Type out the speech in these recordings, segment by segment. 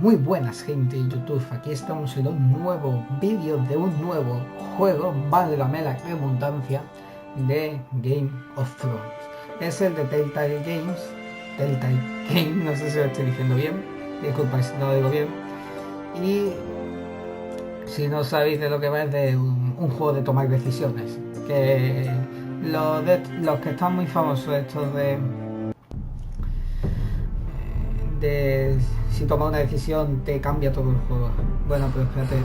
Muy buenas, gente de YouTube, aquí estamos en un nuevo vídeo de un nuevo juego, válgame la redundancia, de Game of Thrones. Es el de Telltale Game, no sé si lo estoy diciendo bien, disculpa si no lo digo bien. Y si no sabéis de lo que va, es de un juego de tomar decisiones, que los que están muy famosos, estos de si tomas una decisión te cambia todo el juego. Bueno, pero espérate,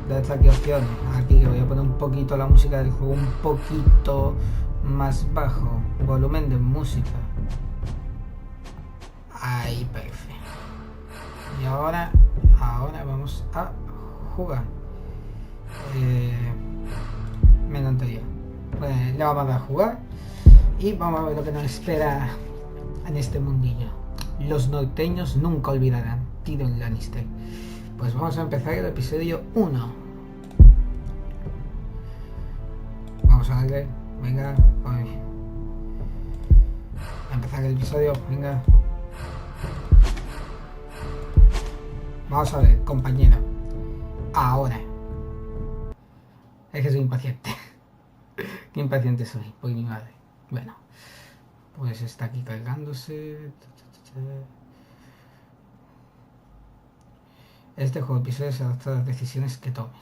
de estas aquí opciones, aquí que voy a poner un poquito la música del juego un poquito más bajo, volumen de música, ahí, perfecto. Y ahora vamos a jugar. Menos anterior, pues le vamos a dar a jugar y vamos a ver lo que nos espera en este mundillo. Los norteños nunca olvidarán, Tyrion Lannister. Pues vamos a empezar el episodio 1. Vamos a darle, venga, a empezar el episodio, venga. Vamos a ver, compañero. Ahora. Es que soy impaciente. Qué impaciente soy, por mi madre. Bueno, pues está aquí cargándose. Este juego de episodios se adapta a las decisiones que tomes.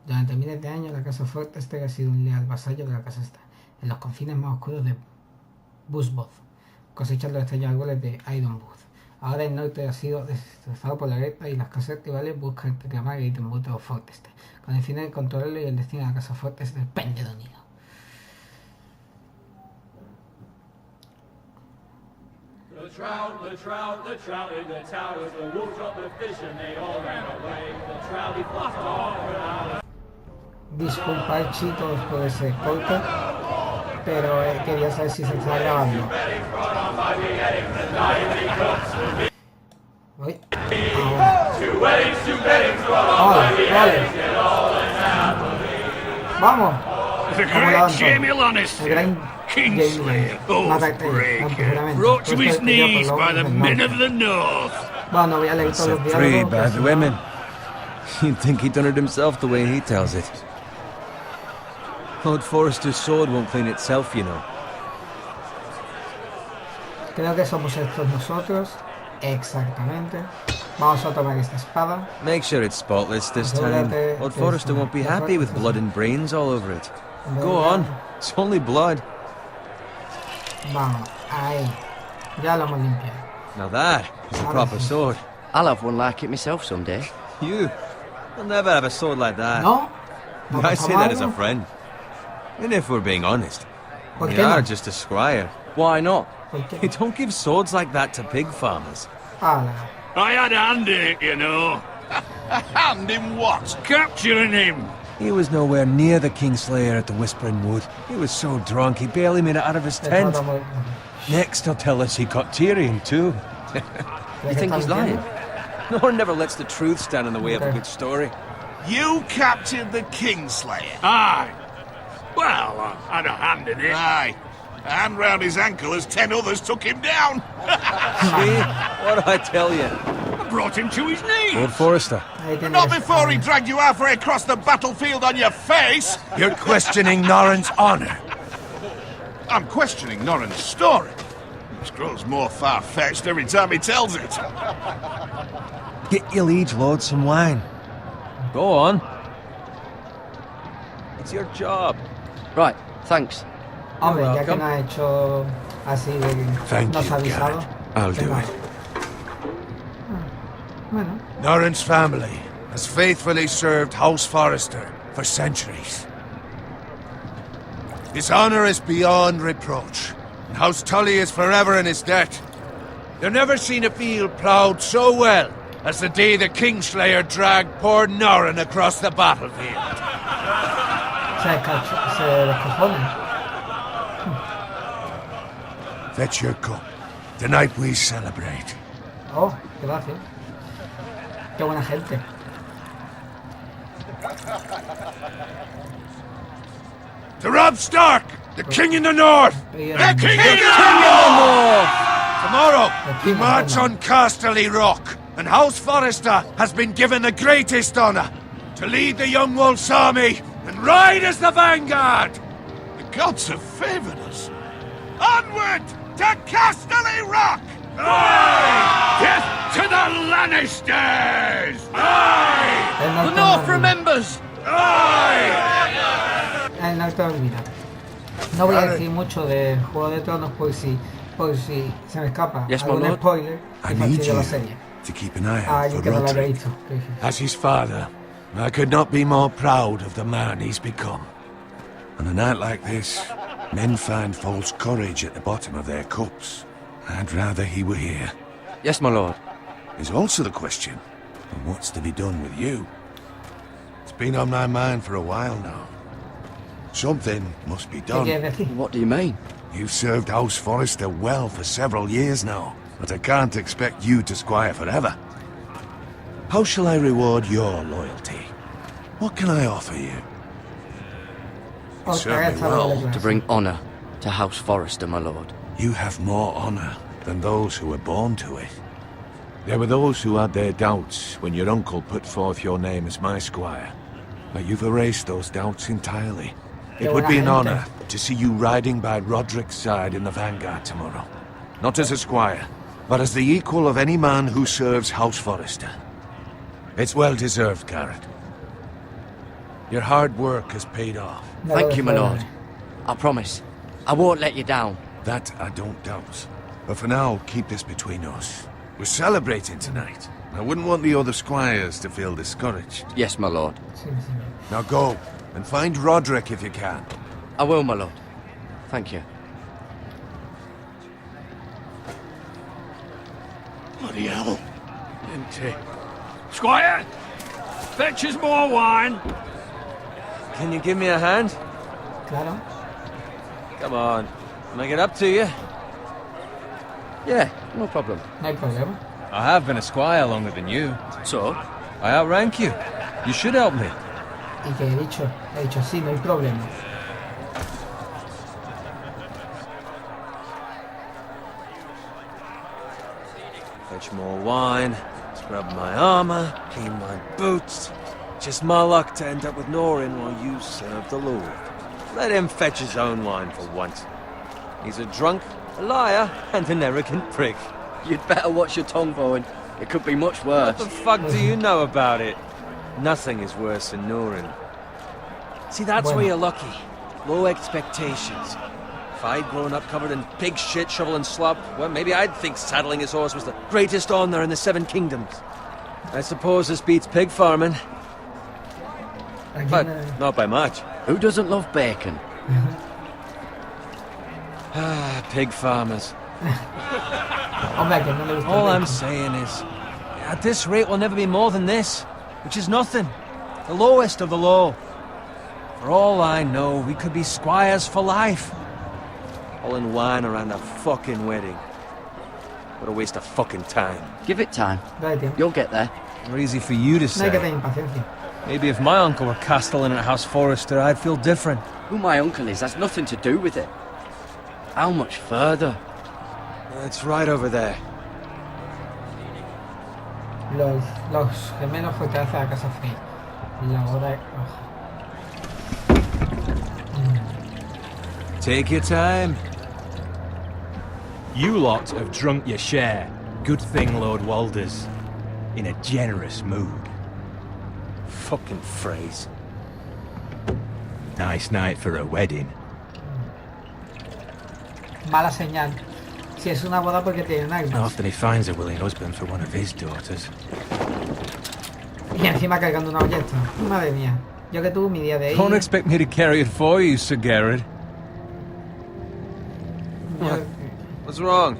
Durante miles de años la casa fuerte este ha sido un leal vasallo de la casa esta, en los confines más oscuros de Busboth, cosechando los extraños árboles de Ironwood. Ahora el norte ha sido destrozado por la guerra y las casas rivales buscan reclamar el tributo de Forteste, con el fin de controlarlo, y el destino de la casa Forteste depende de unido. The trout in the towers, the wolves dropped the fish and they all ran away. The trout, he fluffed off without a... Disculpad, chicos, por ese corte, pero quería saber si se está grabando. Uy, vamos. The great Jamie Lannister, Kingslayer, oath breaker, brought to his knees by the men of the North. Bueno, voy a leer todos los Three diálogos. bad women. You'd think he done it himself the way he tells it. Lord Forrester's sword won't clean itself, you know. Creo que somos estos nosotros. Exactamente. Vamos a tomar esta espada. Make sure it's spotless this time. Lord Forrester won't be happy with blood and brains all over it. Go on, it's only blood. Vamos, ahí. Ya lo hemos limpiado. Now that is a proper sword. I'll have one like it myself someday. You'll never have a sword like that. ¿No? I say that as a friend. And if we're being honest, ¿Por we qué no? are just a squire. Why not? ¿Por qué? You don't give swords like that to pig farmers. Hala. I had a hand in it, you know. A hand in what? Capturing him. He was nowhere near the Kingslayer at the Whispering Wood. He was so drunk he barely made it out of his tent. Next he'll tell us he caught Tyrion too. You think he's lying? No one never lets the truth stand in the way of a good story. You captured the Kingslayer. Aye. Well, I had a hand in it. Aye. A hand round his ankle as 10 others took him down. See? What do I tell you? I brought him to his knees. Lord Forrester. Not before he dragged you halfway across the battlefield on your face. You're questioning Norrin's honor. I'm questioning Norrin's story. It grows more far-fetched every time he tells it. Get your liege lord some wine. Go on. It's your job. Right, thanks. Hombre, ya que welcome. no ha hecho así de Thank nos you, ha avisado. Garrett. I'll do venga. it. Bueno, Norrin's family has faithfully served House Forrester for centuries. His honor is beyond reproach, and House Tully is forever in his debt. They've never seen a field ploughed so well as the day the Kingslayer dragged poor Norrin across the battlefield. se descojonan. Fetch your cup. Tonight we celebrate. Oh, gracias. Qué buena gente. To Robb Stark, the king in the north! Tomorrow, we march on Casterly Rock, and House Forrester has been given the greatest honor to lead the Young Wolf's army and ride as the vanguard. The gods have favored us. Onward to Casterly Rock! Aye! Death to the Lannisters! Aye! The North remembers! Aye! El norte olvida. No voy a decir mucho de Juego de Tronos por si se me escapa Yes, my algún lord. spoiler I y need fastidio la you serie. to keep an eye out Alguien for que no la haya Roderick. visto. As his father, I could not be more proud of the man he's become. On a night like this, men find false courage at the bottom of their cups. I'd rather he were here. Yes, my lord. There's also the question of what's to be done with you. It's been on my mind for a while now. Something must be ¿Qué done. quieres decir? What do you mean? You've served House Forrester well for several years now, but I can't expect you to squire forever. How shall I reward your loyalty? What can I offer you? Otra vez hablo de To clase. bring honour to House Forrester, my lord. You have more honor than those who were born to it. There were those who had their doubts when your uncle put forth your name as my squire. But you've erased those doubts entirely. It would be an honor to see you riding by Roderick's side in the vanguard tomorrow. Not as a squire, but as the equal of any man who serves House Forrester. It's well deserved, Garrett. Your hard work has paid off. No Thank lo you, my dejo de lord. ver. I promise. I won't let you down. That I don't doubt. But for now, keep this between us. We're celebrating tonight. I wouldn't want the other squires to feel discouraged. Yes, my lord. Sí, sí. Now go, and find Roderick if you can. I will, my lord. Thank you. Bloody hell. Empty. Squire! Fetch us more wine! Can you give me a hand? Claro. Come on. Make it up to you. Yeah, no problem. No hay problema. I have been a squire longer than you. So? I outrank you. You should help me. ¿Y qué he dicho? He dicho sí, no hay problema. Fetch more wine, scrub my armor, clean my boots. Just my luck to end up with Norin while you serve the Lord. Let him fetch his own wine for once. He's a drunk, a liar, and an arrogant prick. You'd better watch your tongue, Bowen. It could be much worse. What the fuck do you know about it? Nothing is worse than Norin. See, that's Bueno. where you're lucky. Low expectations. If I'd grown up covered in pig shit, shovel and slop, well, maybe I'd think saddling his horse was the greatest honor in the Seven Kingdoms. I suppose this beats pig farming, Aquí but no- not by much. Who doesn't love bacon? Ah, pig farmers. Hombre, que no le gusta All el I'm bacon. saying is, at this rate we'll never be more than this, which is nothing. The lowest of the low. For all I know, we could be squires for life. All in wine around a fucking wedding. What a waste of fucking time. Give it time. Dale tiempo. You'll get there. Or easy for you to No hay que say. tener impaciencia. Maybe if my uncle were castellan at House Forrester, I'd feel different. Who my uncle is has nothing to do with it. How much further? It's right over there. Los gemelos fortaleza de la casa Frey. La hora. Take your time. You lot have drunk your share. Good thing Lord Walder's in a generous mood. Fucking phrase. Nice night for a wedding. Mala señal. Si es una boda porque tienen armas. Often he finds a willing husband for one of his daughters. Y encima cargando una ballesta. Madre mía. Yo que tuve mi día de Don't ir. expect me to carry it for you, Sir Garrett. yo- What's wrong?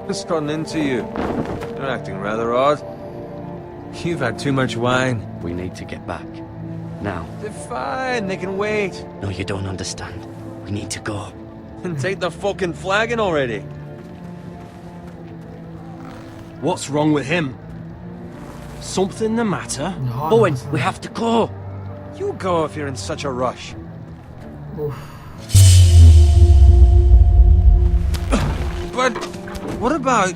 What's gotten into you? You're acting rather odd. You've had too much wine. We need to get back. Now. They're fine, they can wait. No, you don't understand. We need to go. And take the fucking flagon already. What's wrong with him? Something the matter? No, Bowen, no pasa we nada. have to go. You go if you're in such a rush. Uf. But what about...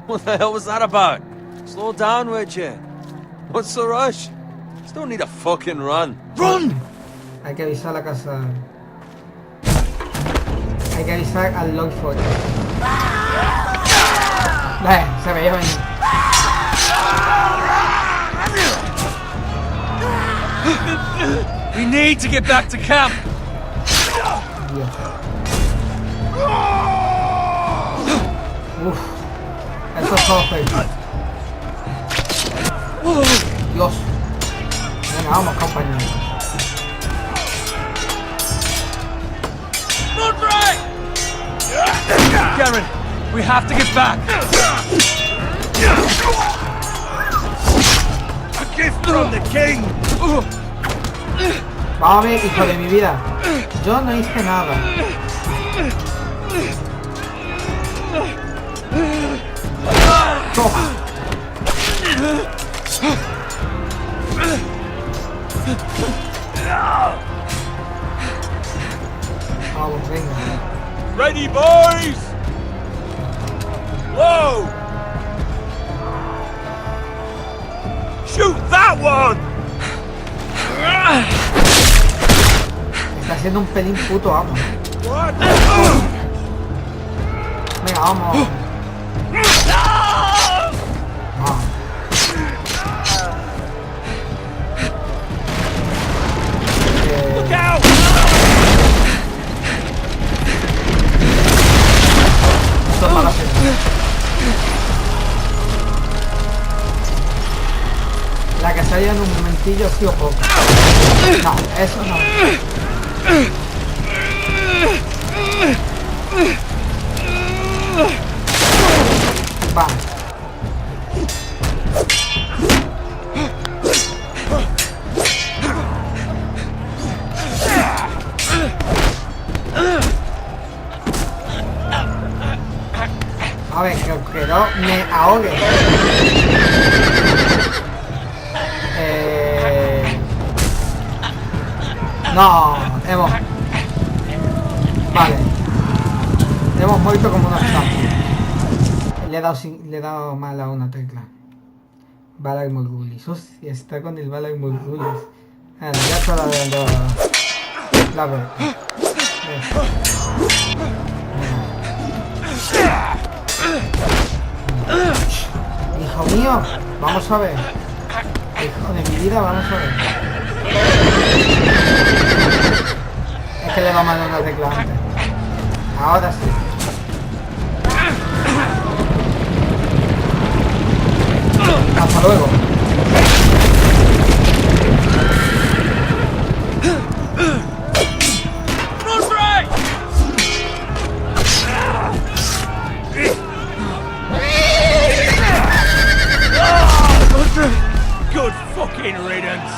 What the hell was that about? Slow down, would you? What's the rush? Just don't need a fucking run. Run! Hay que avisar a la casa. Hay que avisar al Longford. Se veía venir. We need to get back to camp. Dios. Uf. Eso es todo fake. Dios. Venga, vamos, compañeros. Garen, we have to get back. A gift from the king! Vamos a ver, hijo de mi vida. Yo no hice nada. Toma. Vamos, venga. Ready, boys! Whoa! Shoot that one! Está haciendo un pelín puto, vamos. What? Venga, vamos. Vamos. Look out! Esto es mala señal. La que se haya en un momentillo ha sido poca. No, eso no. Vale. A ver, que no me ahogue. No, hemos... Vale. Hemos muerto como unos estamos. Le he dado mal a una tecla. Balag Morgulis. Hostia, está con el Balag Morgulis. Ya está la veo. Hijo mío, vamos a ver. Hijo de mi vida, vamos a ver. Es que le va mal a una tecla antes. Ahora sí. Hasta luego. Good fucking riddance!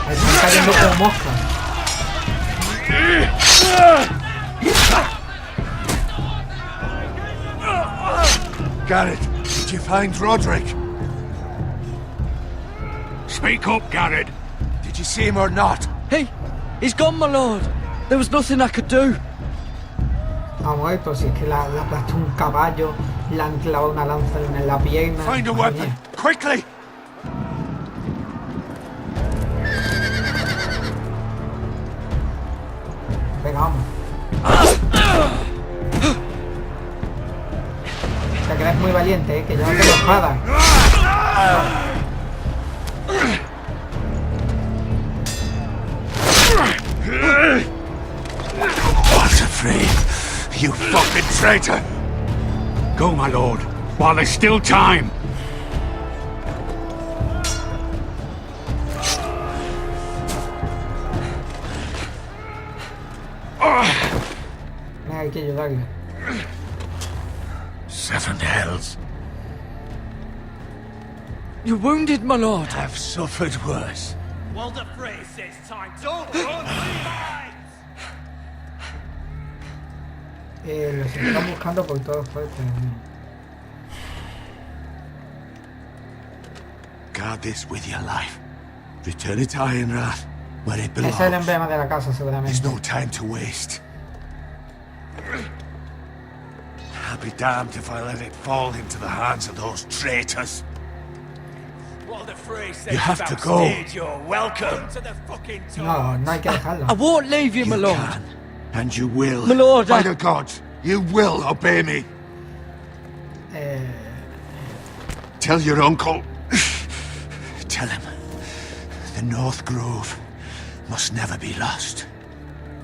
Me están cayendo como moscas. Garrett, did you find Roderick? Speak up, Garrett. Did you see him or not? Hey, he's gone, my lord. There was nothing I could do. Ha muerto, si es que la aplastó un caballo, le han clavado una lanza en la pierna. Find a Madre weapon, mía. quickly! Venga, vamos. Te crees muy valiente, que yo no tengo espada. What's afraid? You fucking traitor! Go, my lord, while there's still time. Venga, hay que ayudarle. 7 hells. You're wounded, my lord. I've suffered worse. Well, the phrase says time. Don't run, Levites! Los están buscando por todas partes. Guard this with your life. Return it to Ironrath, where it belongs. Es el emblema de la casa, seguramente. There's no time to waste. I'll be damned if I let it fall into the hands of those traitors. You have to go. You're welcome to the fucking No, no hay que dejarlo. I won't leave you, my lord. Can, and you will. My lord, By the gods, you will obey me. Tell your uncle. Tell him the North Grove must never be lost.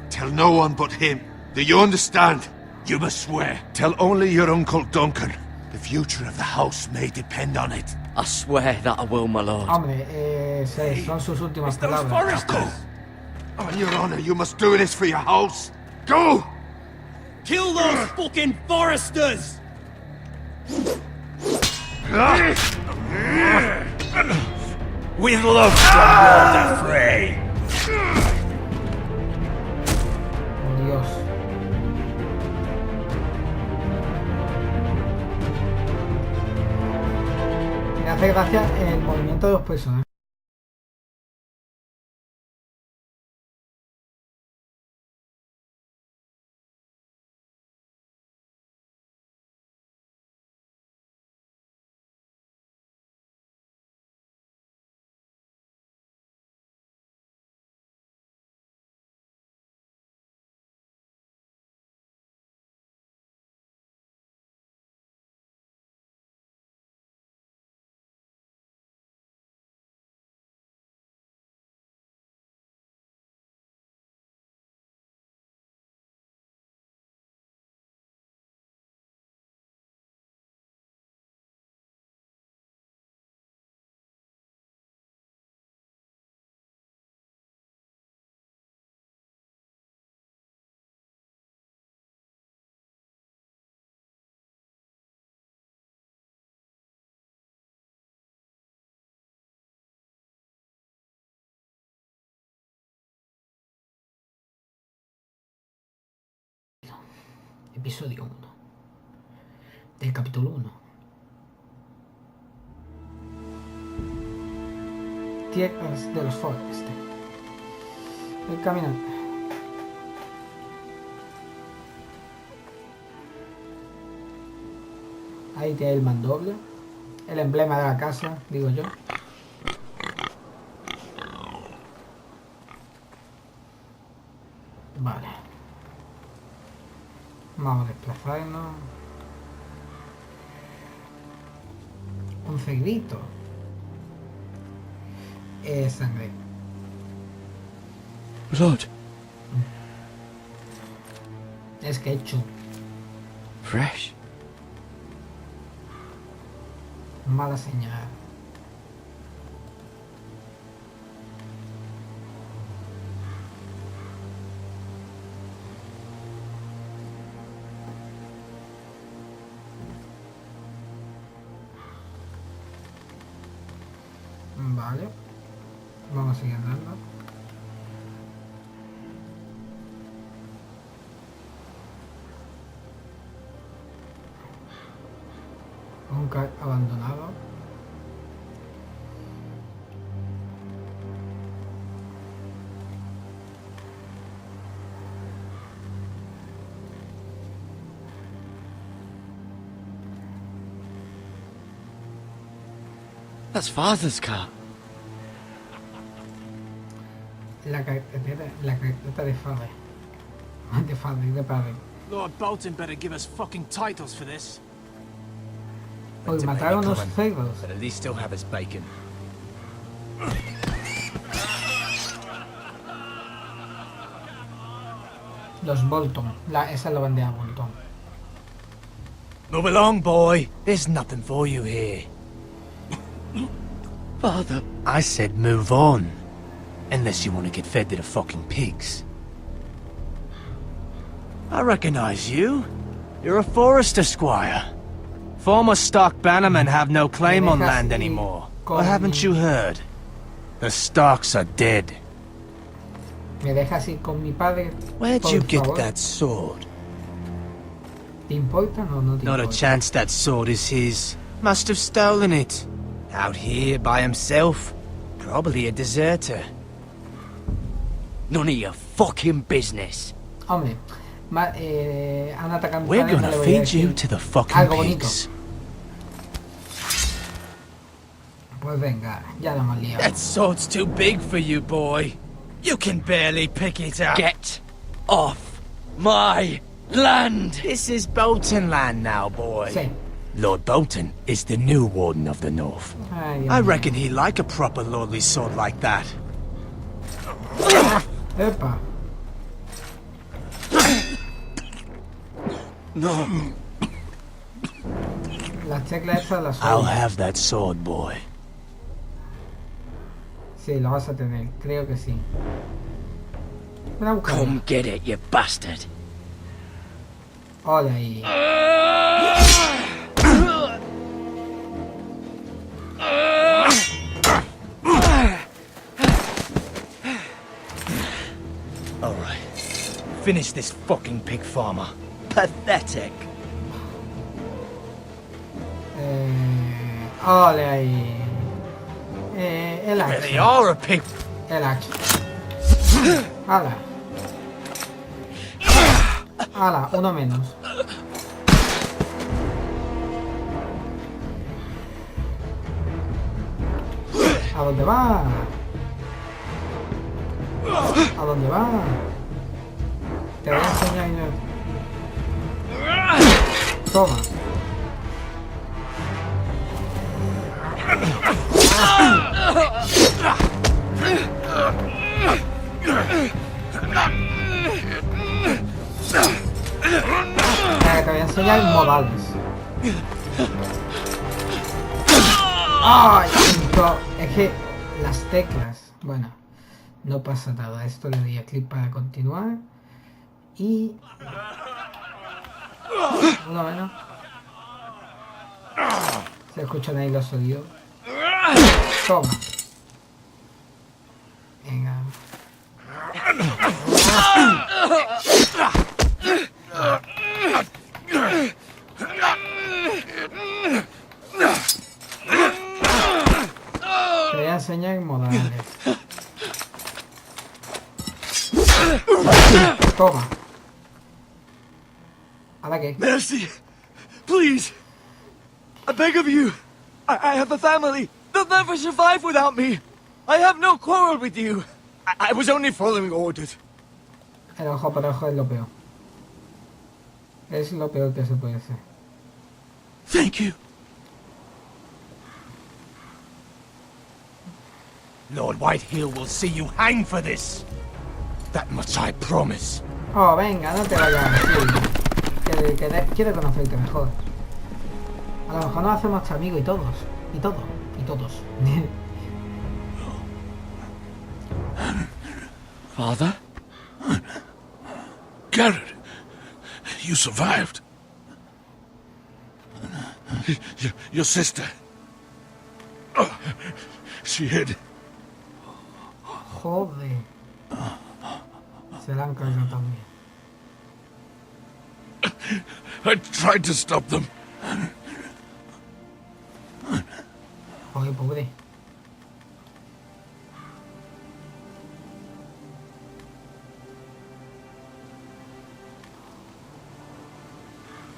Tell no one but him. Do you understand? You must swear. Tell only your Uncle Duncan. The future of the house may depend on it. I swear that I will, my lord. Hombre, son sus últimas palabras. Go. On your honor, you must do this for your house. Go! Kill those fucking foresters! With love from Lord Frey. Dios. Me hace gracia el movimiento de los personajes. Episodio 1 del capítulo 1. Tierras de los Forest. El caminante. Ahí tiene el mandoble, el emblema de la casa, digo yo. Vale. Vamos a desplazarnos. Un cegrito. Sangre. Blood. Es ketchup. Fresh. Mala señal. Vale. Vamos a seguir andando. Un car abandonado. That's Father's car. La carpeta de Father. De Father, de padre. Lord Bolton better give us fucking titles for this. Hoy mataron unos cerdos. But at least still have his bacon. Los Bolton. Esa es la bandera Bolton. Move along, boy. There's nothing for you here. Father. I said move on. Unless you want to get fed to the fucking pigs. I recognize you. You're a Forester squire. Former Stark bannermen have no claim on land anymore. Or haven't you heard? The Starks are dead. Me dejas ir con mi padre. Where'd por you get favor? that sword? ¿Te importa? No, no te Not a importa. chance that sword is his. Must have stolen it. Out here by himself. Probably a deserter. None of your fucking business. Hombre, han atacado. We're Canales, no gonna le voy a feed decir you to the fucking algo bonito. pigs. Pues venga, ya lo hemos liado. That sword's too big for you, boy. You can barely pick it up. Get off my land! This is Bolton land now, boy. Sí. Lord Bolton is the new Warden of the North. Ay, Dios I mío. reckon he like a proper lordly sword like that. Epa. No. Las teclas esas las I'll suelto. have that sword, boy. Sí, lo vas a tener, creo que sí. Ven a buscar. Come get it, you bastard. Hola ahí. Alright. Finish this fucking pig farmer. Pathetic. Ole ahí. El hacha. Really are a pig. El hacha. Hala. Hala, uno menos. ¿A dónde va? ¿A dónde va? Te voy a enseñar. Toma. Te voy a enseñar modales. ¡Ay! Es que las teclas. Bueno, no pasa nada. Esto le doy a clic para continuar. Y. Uno menos. Se escuchan ahí los sonidos. Toma. Venga. Te voy a enseñar modales. Toma. ¿Ahora qué? Mercy! Please! I beg of you! I have a family! They'll never survive without me! I have no quarrel with you! I was only following orders. El ojo por ojo es lo peor. Es lo peor que se puede hacer. Thank you. Lord Whitehill will see you hang for this. That much I promise. Oh, venga, no te vayas. Sí. Quiero conocerte mejor. A lo mejor nos hacemos hasta amigos y todos. Y todos. Y todos. Father? Garrett, you survived. Your sister. Oh, she hid. Joder. Se la han caído también. I tried to stop them. Joder, pobre.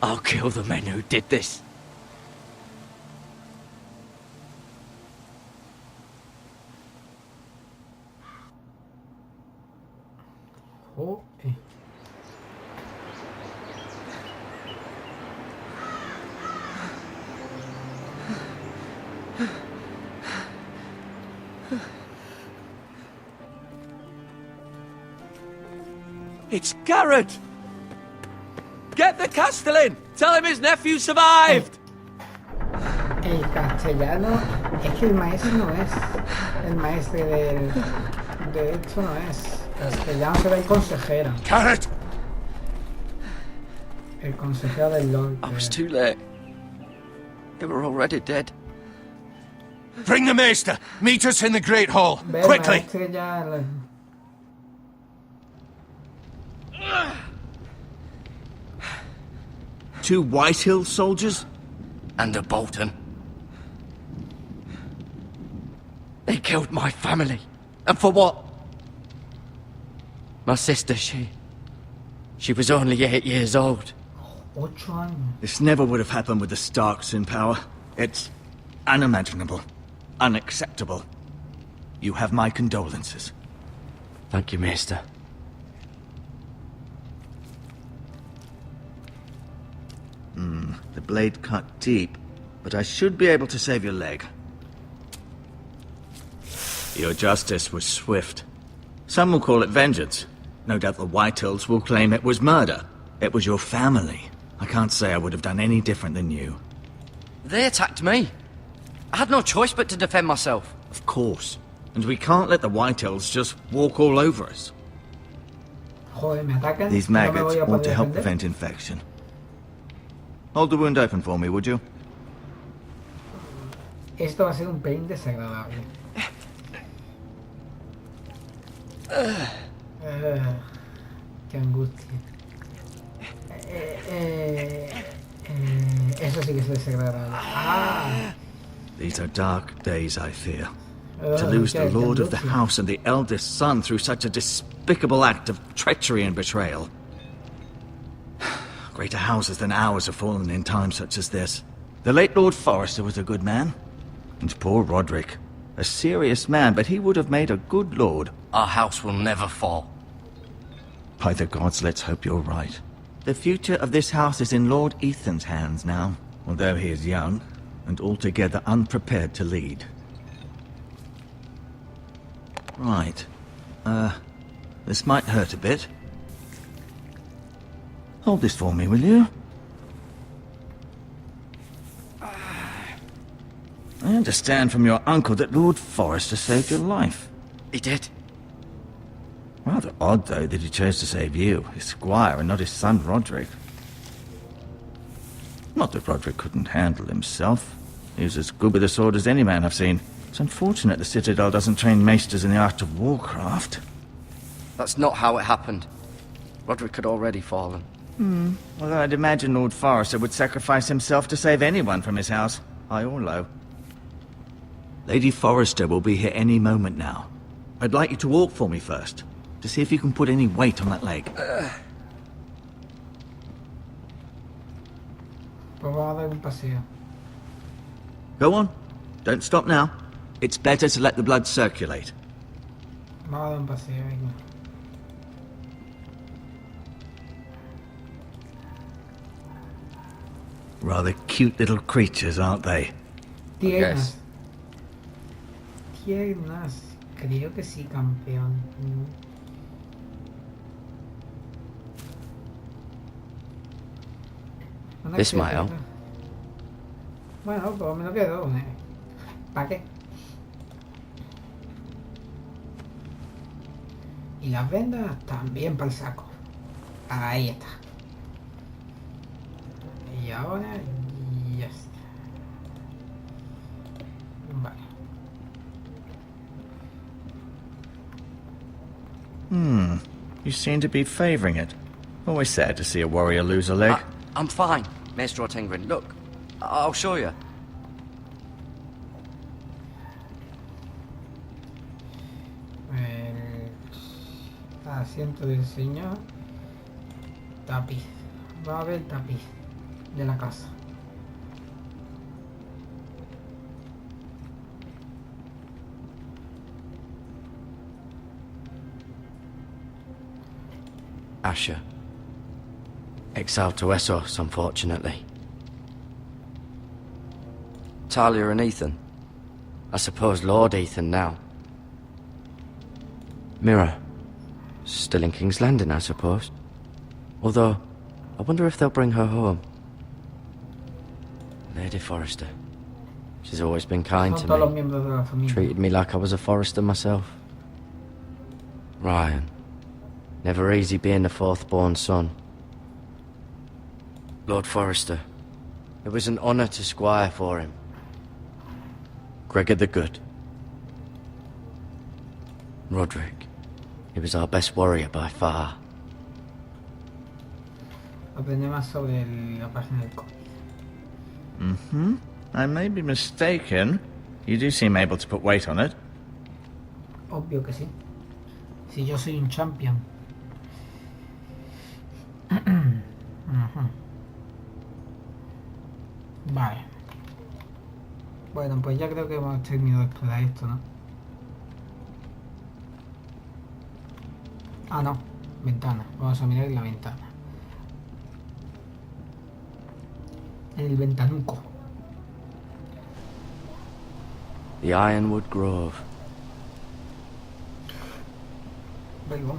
I'll kill the men who did this. Joder. It's Garrett! Get the Castellan! Tell him his nephew survived! El castellano es que el maestro no es. El maestro del. De hecho no es. El castellano será el consejero. Garrett! El consejero del Lord. I was too late. They were already dead. Bring the maester. Meet us in the Great Hall. Ve, Quickly. maestro ya. 2 Whitehill soldiers? And a Bolton. They killed my family. And for what? My sister, she was only 8 years old. 8 años. This never would have happened with the Starks in power. It's unimaginable. Unacceptable. You have my condolences. Thank you, Maester. The blade cut deep, but I should be able to save your leg. Your justice was swift. Some will call it vengeance. No doubt the Whitehills will claim it was murder. It was your family. I can't say I would have done any different than you. They attacked me. I had no choice but to defend myself. Of course. And we can't let the Whitehills just walk all over us. Joder, me atacan. These no me maggots voy a want poder to help defender. prevent infection. Hold the wound open for me, would you? Esto va a ser un pelín desagradable. Qué angustia. Eso sí que es desagradable. Ah. These are dark days, I fear. To lose the qué lord of the angustia. house and the eldest son through such a despicable act of treachery and betrayal. Greater houses than ours have fallen in times such as this. The late Lord Forrester was a good man. And poor Roderick. A serious man, but he would have made a good lord. Our house will never fall. By the gods, let's hope you're right. The future of this house is in Lord Ethan's hands now, although he is young and altogether unprepared to lead. Right. This might hurt a bit. Hold this for me, will you? I understand from your uncle that Lord Forrester saved your life. He did. Rather odd, though, that he chose to save you, his squire, and not his son Roderick. Not that Roderick couldn't handle himself. He was as good with a sword as any man I've seen. It's unfortunate the Citadel doesn't train maesters in the art of warcraft. That's not how it happened. Roderick had already fallen. Although I'd imagine Lord Forrester would sacrifice himself to save anyone from his house, high or low. Lady Forrester will be here any moment now. I'd like you to walk for me first, to see if you can put any weight on that leg. Pues vamos a dar un paseo. Go on. Don't stop now. It's better to let the blood circulate. Vamos a dar un paseo, venga. Rather cute little creatures, aren't they? Tiernas. Tiernas. Creo que sí, campeón. Una This might help. criatura. Bueno, por lo menos quedó. ¿Para qué? Y las vendas también para el saco. Ahí está. Y ahora ya está. Vale. You seem to be favoring it. Always sad to see a warrior lose a leg. I'm fine, Maester Ottingrin. Look, I'll show you. El asiento del señor. Tapiz. Va a haber tapiz de la casa. Asher. Exiled to Essos, unfortunately. Talia and Ethan. I suppose Lord Ethan now. Mira. Still in King's Landing, I suppose. Although, I wonder if they'll bring her home. Lady Forrester. She's always been kind Son to todos los me. miembros de la familia. Treated me like I was a Forrester myself. Ryan. Never easy being the fourth-born son. Lord Forrester. It was an honour to squire for him. Gregor the Good. Roderick. He was our best warrior by far. aprender más sobre la página del cómic. I may be mistaken. You do seem able to put weight on it. Obvio que sí. Si yo soy un champion. Vale. Bueno, pues ya creo que hemos terminado de explorar esto, ¿no? Ah, no. Ventana. Vamos a mirar en la ventana. En el ventanuco. The Ironwood Grove. Venga.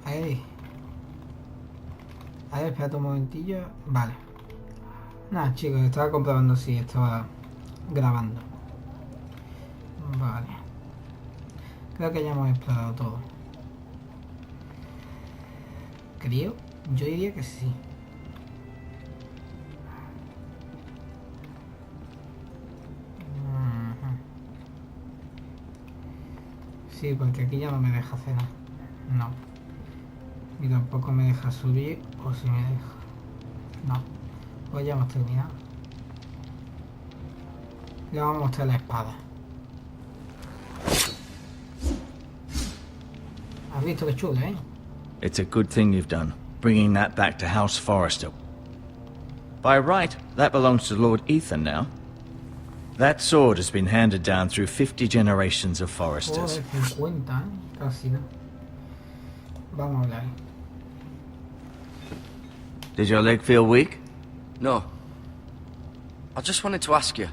Ahí. A ver, espérate un momentillo. Vale. Nada, chicos, estaba comprobando si estaba grabando. Vale. Creo que ya hemos explorado todo. Creo. Yo diría que sí. Sí, porque aquí ya no me deja hacer nada. No. Y tampoco me deja subir, o si me deja. No. Pues ya hemos terminado. Le vamos a mostrar la espada. ¿Has visto qué chulo, eh? It's a good thing you've done, bringing that back to House Forrester. By right, that belongs to Lord Ethan now. That sword has been handed down through 50 generations of Forresters. Joder, 50, ¿eh? Casi, ¿no? Vamos a hablar. Did your leg feel weak? No. I just wanted to ask you,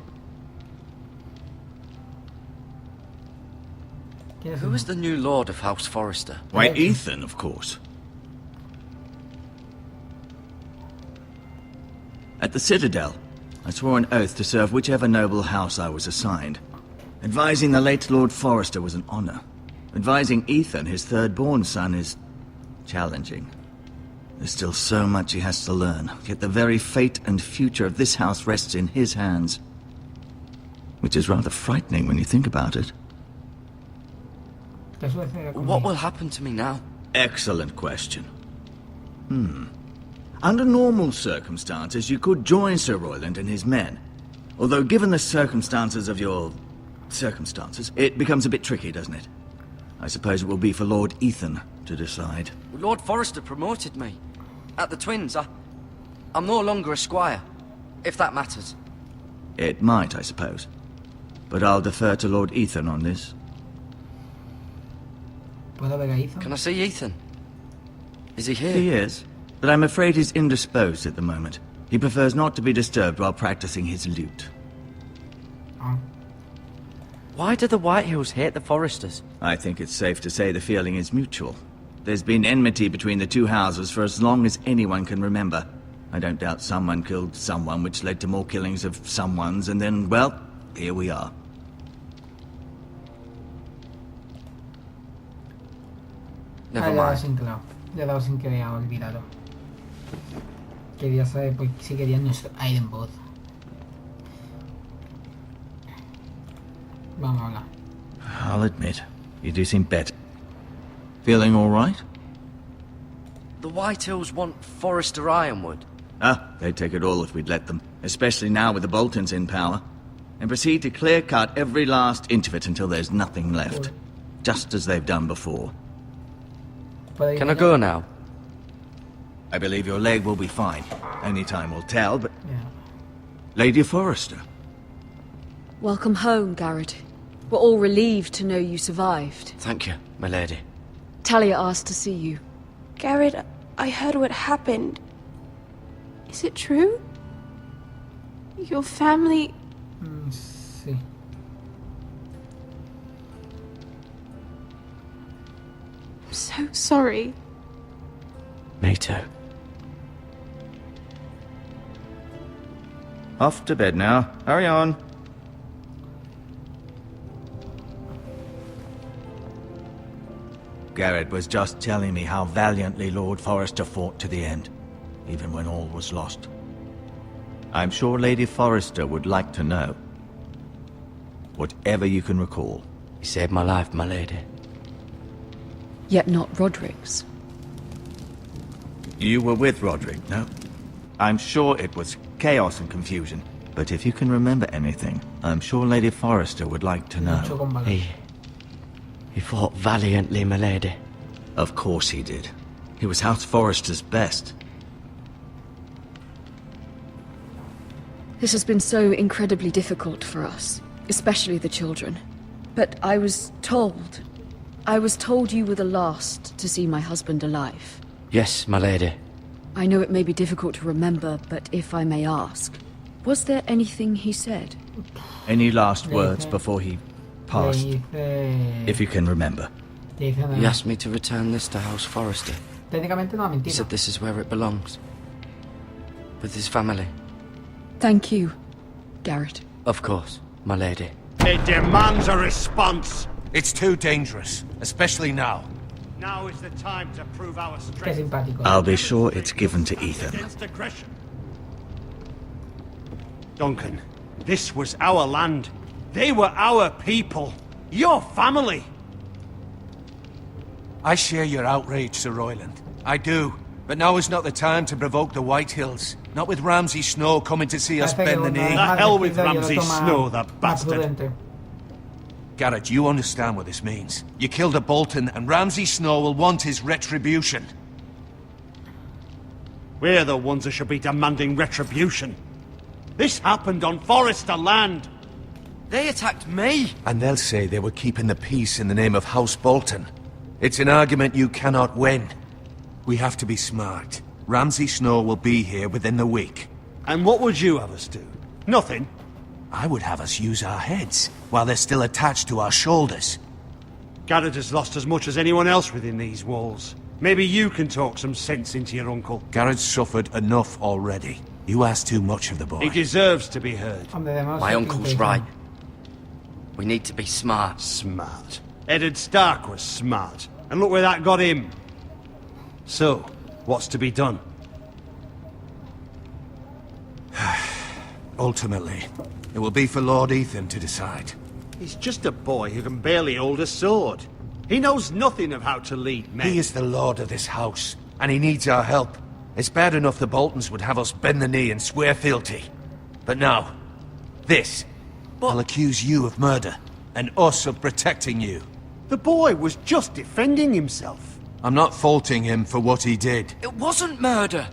who is the new Lord of House Forrester? Why, Ethan, of course. At the Citadel, I swore an oath to serve whichever noble house I was assigned. Advising the late Lord Forrester was an honor. Advising Ethan, his third-born son, is challenging. There's still so much he has to learn, yet the very fate and future of this house rests in his hands. Which is rather frightening when you think about it. What will happen to me now? Excellent question. Under normal circumstances, you could join Sir Royland and his men. Although given the circumstances of your circumstances, it becomes a bit tricky, doesn't it? I suppose it will be for Lord Ethan to decide. Lord Forrester promoted me. At the Twins, I'm no longer a squire, if that matters. It might, I suppose. But I'll defer to Lord Ethan on this. ¿Puedo ver a Ethan? Can I see Ethan? Is he here? He is, but I'm afraid he's indisposed at the moment. He prefers not to be disturbed while practicing his lute. Oh. Why do the Whitehills hate the Forresters? I think it's safe to say the feeling is mutual. There's been enmity between the two houses for as long as anyone can remember. I don't doubt someone killed someone, which led to more killings of someones, and then, well, here we are. Never Le he dado mind. sin clavo. Le he dado sin que haya olvidado. Quería saber pues, si querían nuestro Ironwood. Vamos a hablar. I'll admit, you do seem better. Feeling all right? The Whitehills want Forrester Ironwood. Ah, they'd take it all if we'd let them, especially now with the Boltons in power, and proceed to clear-cut every last inch of it until there's nothing left, just as they've done before. Can I go now? I believe your leg will be fine. Only time will tell, but... Yeah. Lady Forrester. Welcome home, Garrett. We're all relieved to know you survived. Thank you, my lady. Talia asked to see you. Garrett, I heard what happened. Is it true? Your family... Sí. I'm so sorry. Me too. Off to bed now. Hurry on. Garrett was just telling me how valiantly Lord Forrester fought to the end, even when all was lost. I'm sure Lady Forrester would like to know. Whatever you can recall. You saved my life, my lady. Yet not Roderick's. You were with Roderick, no? I'm sure it was chaos and confusion. But if you can remember anything, I'm sure Lady Forrester would like to know. He fought valiantly, my lady. Of course he did. He was House Forrester's best. This has been so incredibly difficult for us, especially the children. But I was told you were the last to see my husband alive. Yes, my lady. I know it may be difficult to remember, but if I may ask, was there anything he said? Any last words before he passed? If you can remember. He asked me to return this to House Forrester. He said this is where it belongs. With his family. Thank you, Garrett. Of course, my lady. It demands a response. It's too dangerous, especially now. Now is the time to prove our strength. I'll be sure it's given to Ethan. Against aggression. Duncan, this was our land. They were our people. Your family. I share your outrage, Sir Royland. I do. But now is not the time to provoke the White Hills. Not with Ramsay Snow coming to see us bend the knee. The hell with Ramsay Snow, the bastard. Garrett, you understand what this means. You killed a Bolton, and Ramsay Snow will want his retribution. We're the ones who should be demanding retribution. This happened on Forrester land. They attacked me. And they'll say they were keeping the peace in the name of House Bolton. It's an argument you cannot win. We have to be smart. Ramsay Snow will be here within the week. And what would you have us do? Nothing. I would have us use our heads, while they're still attached to our shoulders. Garrett has lost as much as anyone else within these walls. Maybe you can talk some sense into your uncle. Garrett's suffered enough already. You ask too much of the boy. He deserves to be heard. My uncle's right. We need to be smart. Smart. Eddard Stark was smart. And look where that got him. So, what's to be done? Ultimately, it will be for Lord Ethan to decide. He's just a boy who can barely hold a sword. He knows nothing of how to lead men. He is the lord of this house, and he needs our help. It's bad enough the Boltons would have us bend the knee and swear fealty. But now, this. I'll accuse you of murder, and us of protecting you. The boy was just defending himself. I'm not faulting him for what he did. It wasn't murder.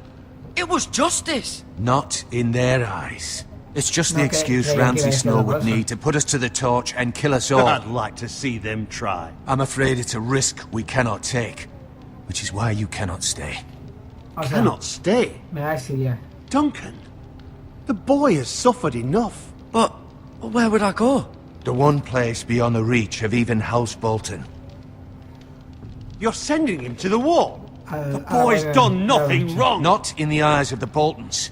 It was justice. Not in their eyes. It's just the excuse Ramsay Snow would need to put us to the torch and kill us all. I'd like to see them try. I'm afraid it's a risk we cannot take, which is why you cannot stay. Cannot stay? Duncan, the boy has suffered enough. But where would I go? The one place beyond the reach of even House Bolton. You're sending him to the wall? The boy's done nothing wrong. Not in the eyes of the Boltons.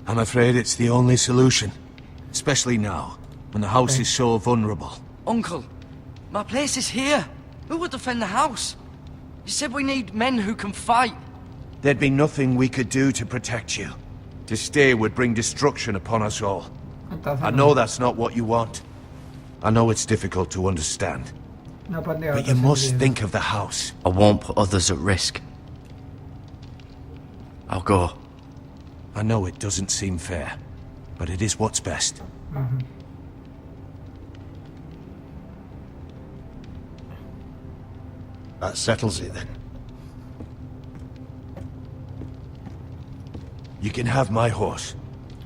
I'm afraid it's the only solution. Especially now, when the house is so vulnerable. Uncle, my place is here. Who would defend the house? You said we need men who can fight. There'd be nothing we could do to protect you. To stay would bring destruction upon us all. I know that's not what you want. I know it's difficult to understand. But you must think of the house. I won't put others at risk. I'll go. I know it doesn't seem fair, but it is what's best. That settles it then. You can have my horse,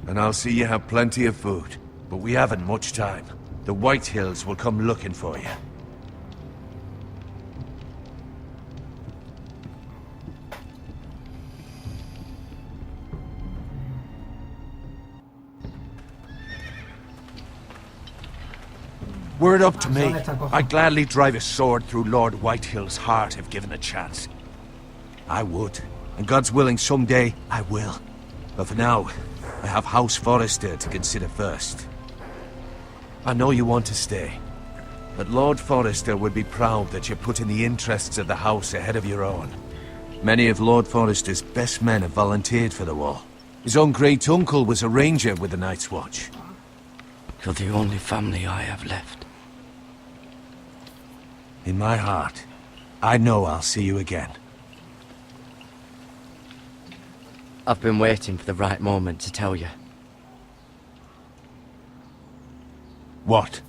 and I'll see you have plenty of food. But we haven't much time. The White Hills will come looking for you. Were it up to me, I'd gladly drive a sword through Lord Whitehill's heart if given a chance. I would, and God's willing someday I will. But for now, I have House Forrester to consider first. I know you want to stay, but Lord Forrester would be proud that you're putting the interests of the house ahead of your own. Many of Lord Forrester's best men have volunteered for the war. His own great-uncle was a ranger with the Night's Watch. You're the only family I have left. In my heart, I know I'll see you again. I've been waiting for the right moment to tell you. What?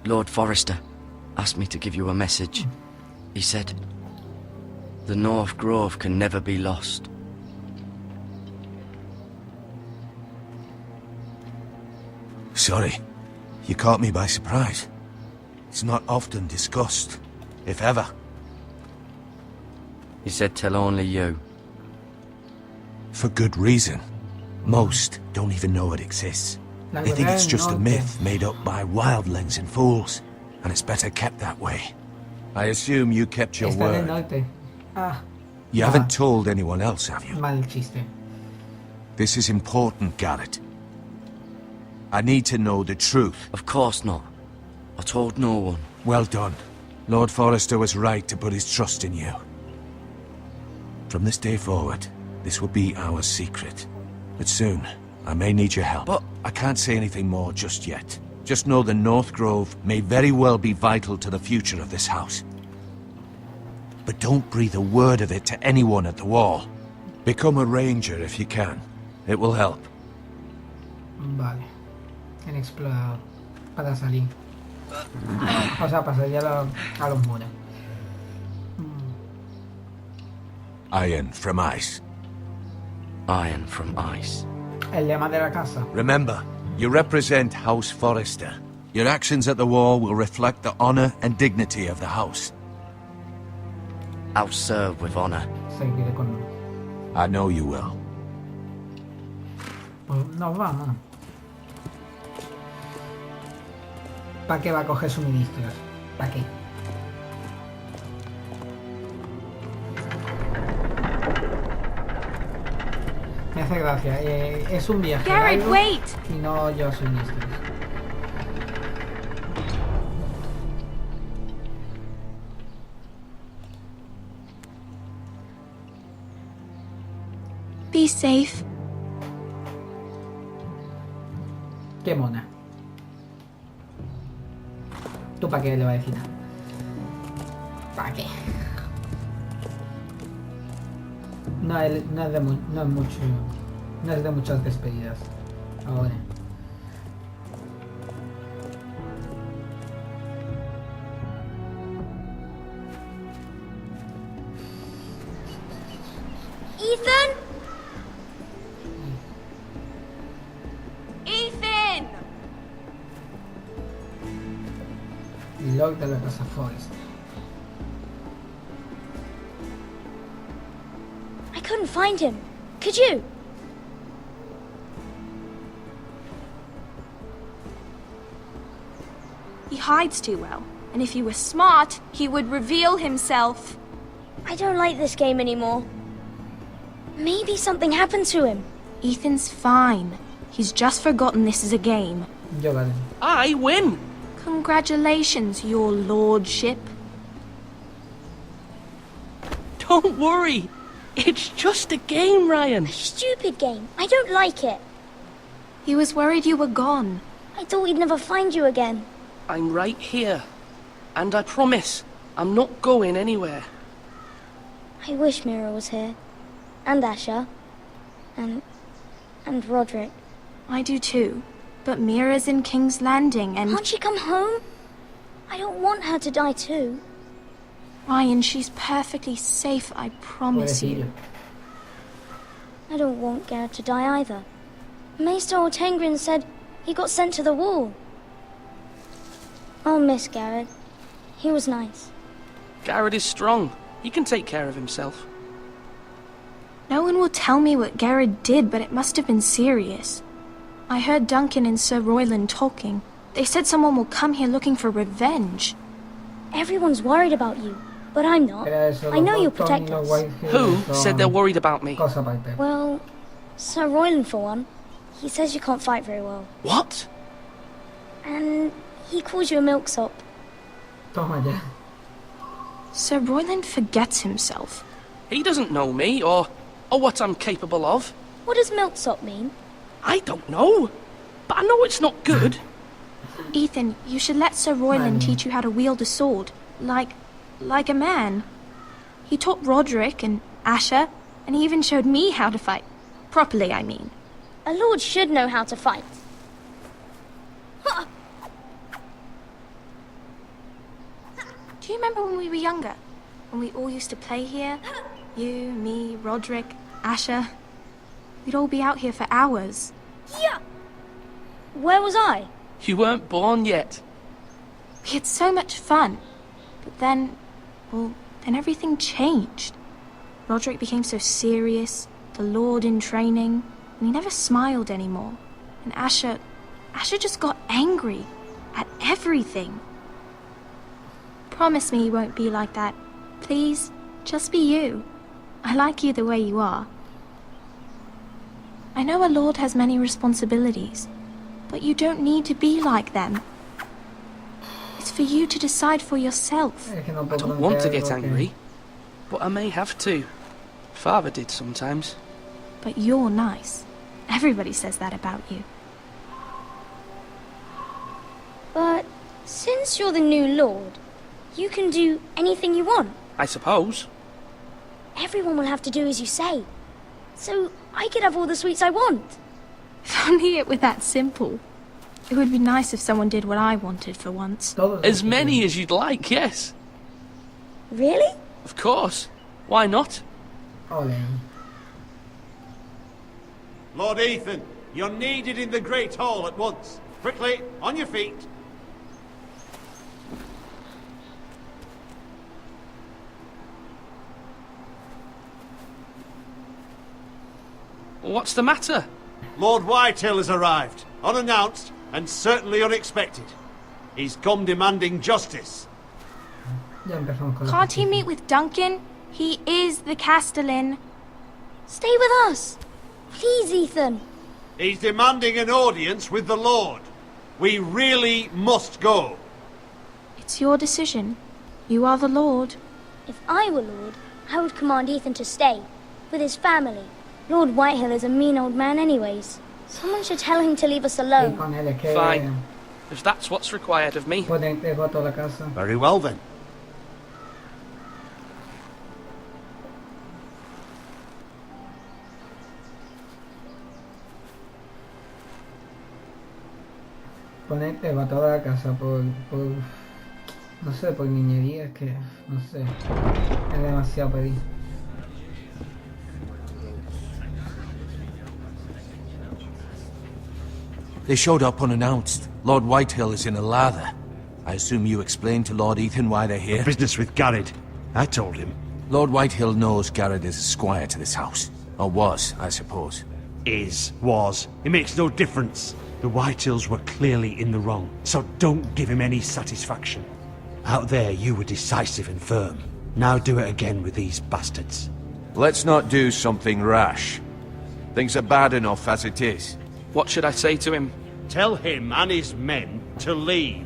Lord Forrester asked me to give you a message. He said, the North Grove can never be lost. Sorry, you caught me by surprise. It's not often discussed, if ever. He said tell only you. For good reason. Most don't even know it exists. They think it's just a myth made up by wildlings and fools, and it's better kept that way. I assume you kept your word. You haven't told anyone else, have you? Mal chiste. This is important, Garrett. I need to know the truth. Of course not. I told no one. Well done. Lord Forrester was right to put his trust in you. From this day forward, this will be our secret. But soon, I may need your help. But I can't say anything more just yet. Just know the North Grove may very well be vital to the future of this house. But don't breathe a word of it to anyone at the wall. Become a ranger if you can. It will help. Vale. En explorador. Para salir. O sea, para salir a los muros. Iron from ice. Iron from ice. El lema de la casa. Remember, you represent House Forrester. Your actions at the wall will reflect the honor and dignity of the house. I'll serve with honor. Seguiré con... I know you will. Pues nos vamos. ¿Para qué va a coger suministros? ¿Para qué? Me hace gracia. Es un viaje Garrett, wait! Y no lleva suministros. Be safe. Qué mona. ¿Tú para qué le vas a decir nada? ¿Para qué? No es de muchas despedidas. Ahora. Ethan? Ethan! Log de la casa Forest. I couldn't find him. Could you? He hides too well. And if he were smart, he would reveal himself. I don't like this game anymore. Maybe something happened to him. Ethan's fine. He's just forgotten this is a game. I win! Congratulations, your lordship. Don't worry. It's just a game, Ryan. A stupid game. I don't like it. He was worried you were gone. I thought we'd never find you again. I'm right here. And I promise, I'm not going anywhere. I wish Mira was here. And Asher. And Roderick. I do too. But Mira's in King's Landing and... Can't she come home? I don't want her to die too. Ryan, she's perfectly safe, I promise you. I don't want Garrett to die either. Maester Ortengrin said he got sent to the wall. I'll miss Garrett. He was nice. Garrett is strong. He can take care of himself. No one will tell me what Garrett did, but it must have been serious. I heard Duncan and Sir Royland talking. They said someone will come here looking for revenge. Everyone's worried about you, but I'm not. I know you'll protect us. Who said they're worried about me? Well, Sir Royland for one. He says you can't fight very well. What? And he calls you a milksop. Sir Royland forgets himself. He doesn't know me, or what I'm capable of. What does milksop mean? I don't know, but I know it's not good. Ethan, you should let Sir Royland teach you how to wield a sword. like a man. He taught Roderick and Asher, and he even showed me how to fight. Properly, I mean. A lord should know how to fight. Do you remember when we were younger? When we all used to play here? You, me, Roderick, Asher. We'd all be out here for hours. Yeah! Where was I? You weren't born yet. We had so much fun. But then, well, then everything changed. Roderick became so serious, the Lord in training, and he never smiled anymore. And Asher just got angry at everything. Promise me you won't be like that. Please, just be you. I like you the way you are. I know a lord has many responsibilities, but you don't need to be like them. It's for you to decide for yourself. I don't want to get angry, but I may have to. Father did sometimes. But you're nice. Everybody says that about you. But since you're the new lord, you can do anything you want. I suppose. Everyone will have to do as you say. So I could have all the sweets I want. If only it were that simple. It would be nice if someone did what I wanted for once. As many as you'd like, yes. Really? Of course. Why not? Lord Ethan, you're needed in the Great Hall at once. Quickly, on your feet. What's the matter? Lord Whitehill has arrived, unannounced and certainly unexpected. He's come demanding justice. Can't he meet with Duncan? He is the Castellan. Stay with us. Please, Ethan. He's demanding an audience with the Lord. We really must go. It's your decision. You are the Lord. If I were Lord, I would command Ethan to stay, with his family. Lord Whitehill is a mean old man anyways. Someone should tell him to leave us alone. Fine. If that's what's required of me. Very well then. Ponete va toda la casa por no sé, por niñería, es que no sé, es demasiado pedir. They showed up unannounced. Lord Whitehill is in a lather. I assume you explained to Lord Ethan why they're here? Business with Garrett. I told him. Lord Whitehill knows Garrett is a squire to this house. Or was, I suppose. Was. It makes no difference. The Whitehills were clearly in the wrong, so don't give him any satisfaction. Out there, you were decisive and firm. Now do it again with these bastards. Let's not do something rash. Things are bad enough as it is. What should I say to him? Tell him and his men to leave.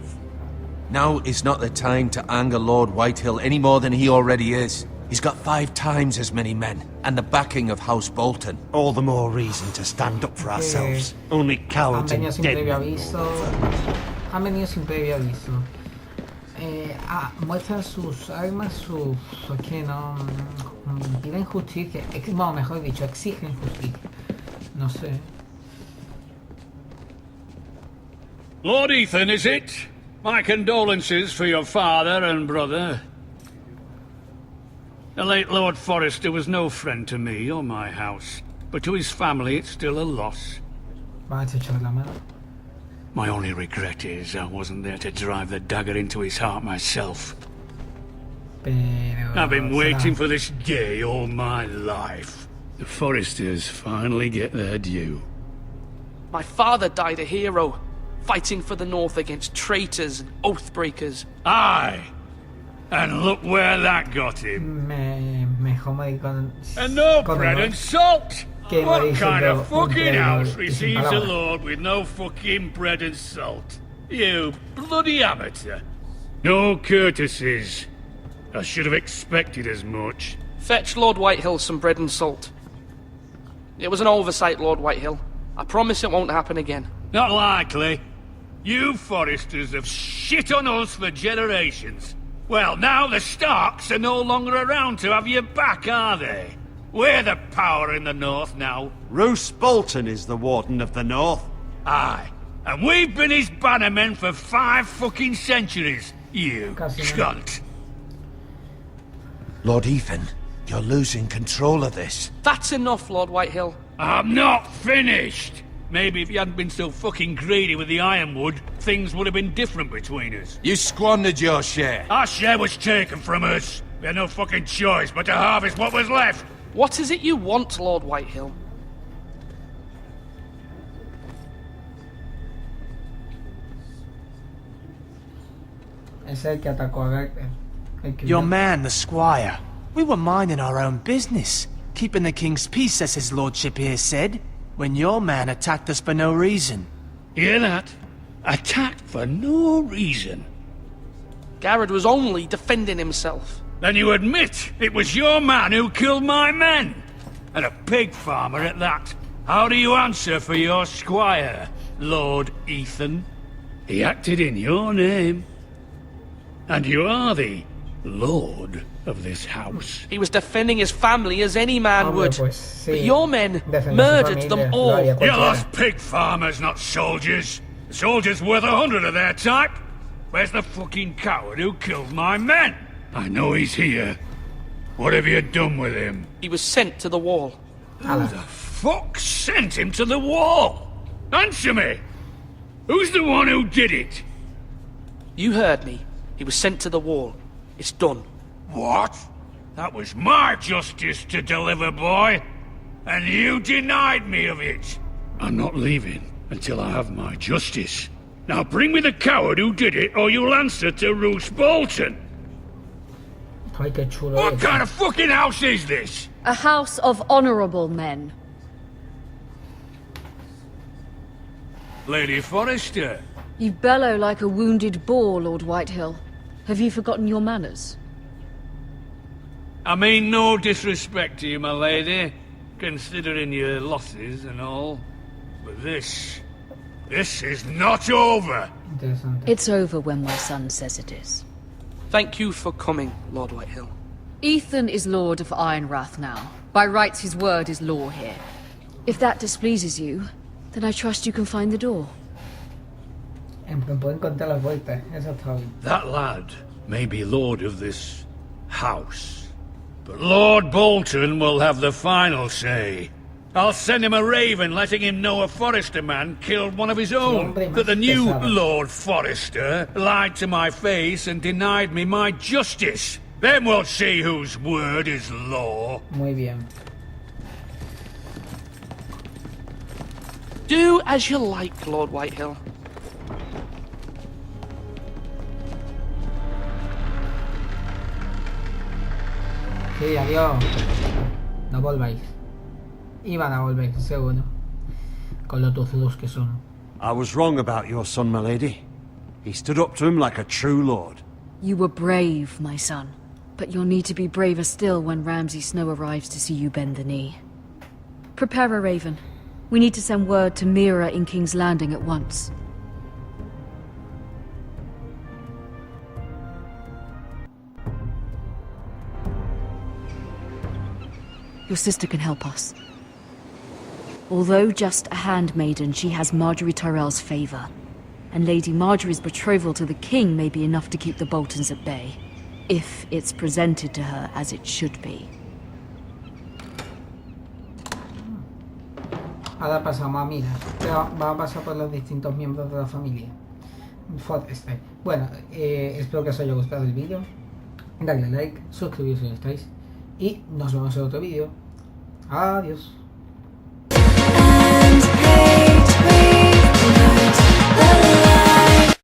Now is not the time to anger Lord Whitehill any more than he already is. He's got 5 times as many men, and the backing of House Bolton. All the more reason to stand up for ourselves. Only cowards and dead men. Han venido sin previo aviso. Muestran sus armas, que no piden justicia. Bueno, mejor dicho, exigen justicia. No sé. Lord Ethan, is it? My condolences for your father and brother. The late Lord Forrester was no friend to me or my house, but to his family it's still a loss. My only regret is I wasn't there to drive the dagger into his heart myself. I've been waiting for this day all my life. The Forresters finally get their due. My father died a hero, fighting for the North against traitors and oathbreakers. Aye! And look where that got him. And no bread and salt! What kind of fucking house receives a lord with no fucking bread and salt? You bloody amateur. No courtesies. I should have expected as much. Fetch Lord Whitehill some bread and salt. It was an oversight, Lord Whitehill. I promise it won't happen again. Not likely. You Forresters have shit on us for generations. Well, now the Starks are no longer around to have your back, are they? We're the power in the north now. Roose Bolton is the Warden of the North. Aye. And we've been his bannermen for 5 fucking centuries, you cunt. Lord Ethan, you're losing control of this. That's enough, Lord Whitehill. I'm not finished! Maybe if you hadn't been so fucking greedy with the ironwood, things would have been different between us. You squandered your share. Our share was taken from us. We had no fucking choice but to harvest what was left. What is it you want, Lord Whitehill? Es el que atacó a Gregor. Your man, the squire. We were minding our own business, keeping the king's peace, as his lordship here said, when your man attacked us for no reason. Hear that? Attacked for no reason. Garrett was only defending himself. Then you admit it was your man who killed my men? And a pig farmer at that. How do you answer for your squire, Lord Ethan? He acted in your name. And you are the lord of this house. He was defending his family as any man would. Sí. But your men murdered them all. You lost pig farmers, not soldiers. The soldiers worth 100 of their type. Where's the fucking coward who killed my men? I know he's here. What have you done with him? He was sent to the wall. Who the fuck sent him to the wall? Answer me! Who's the one who did it? You heard me. He was sent to the wall. It's done. What? That was my justice to deliver, boy. And you denied me of it. I'm not leaving until I have my justice. Now bring me the coward who did it, or you'll answer to Roose Bolton. What kind of fucking house is this? A house of honorable men. Lady Forrester. You bellow like a wounded boar, Lord Whitehill. Have you forgotten your manners? I mean no disrespect to you, my lady, considering your losses and all. But this is not over. It's over when my son says it is. Thank you for coming, Lord Whitehill. Ethan is Lord of Ironrath now. By rights, his word is law here. If that displeases you, then I trust you can find the door. That lad may be lord of this house, but Lord Bolton will have the final say. I'll send him a raven letting him know a Forrester man killed one of his own, that the new Lord Forrester lied to my face and denied me my justice. Then we'll see whose word is law. Muy bien. Do as you like, Lord Whitehill. Sí, adiós. No volváis. Iban a volver, seguro. Con lo tozudos que son. I was wrong about your son, my lady. He stood up to him like a true lord. You were brave, my son. But you'll need to be braver still when Ramsay Snow arrives to see you bend the knee. Prepare a raven. We need to send word to Mira in King's Landing at once. Your sister can help us. Although just a handmaiden, she has Marjorie Tyrell's favor. And Lady Marjorie's betrothal to the king may be enough to keep the Boltons at bay. If it's presented to her as it should be. Ahora pasamos a Mira. Va a pasar por los distintos miembros de la familia. Forrester. Bueno, espero que os haya gustado el vídeo. Dadle like, suscribiros si no estáis. Y nos vemos en otro vídeo. Adiós.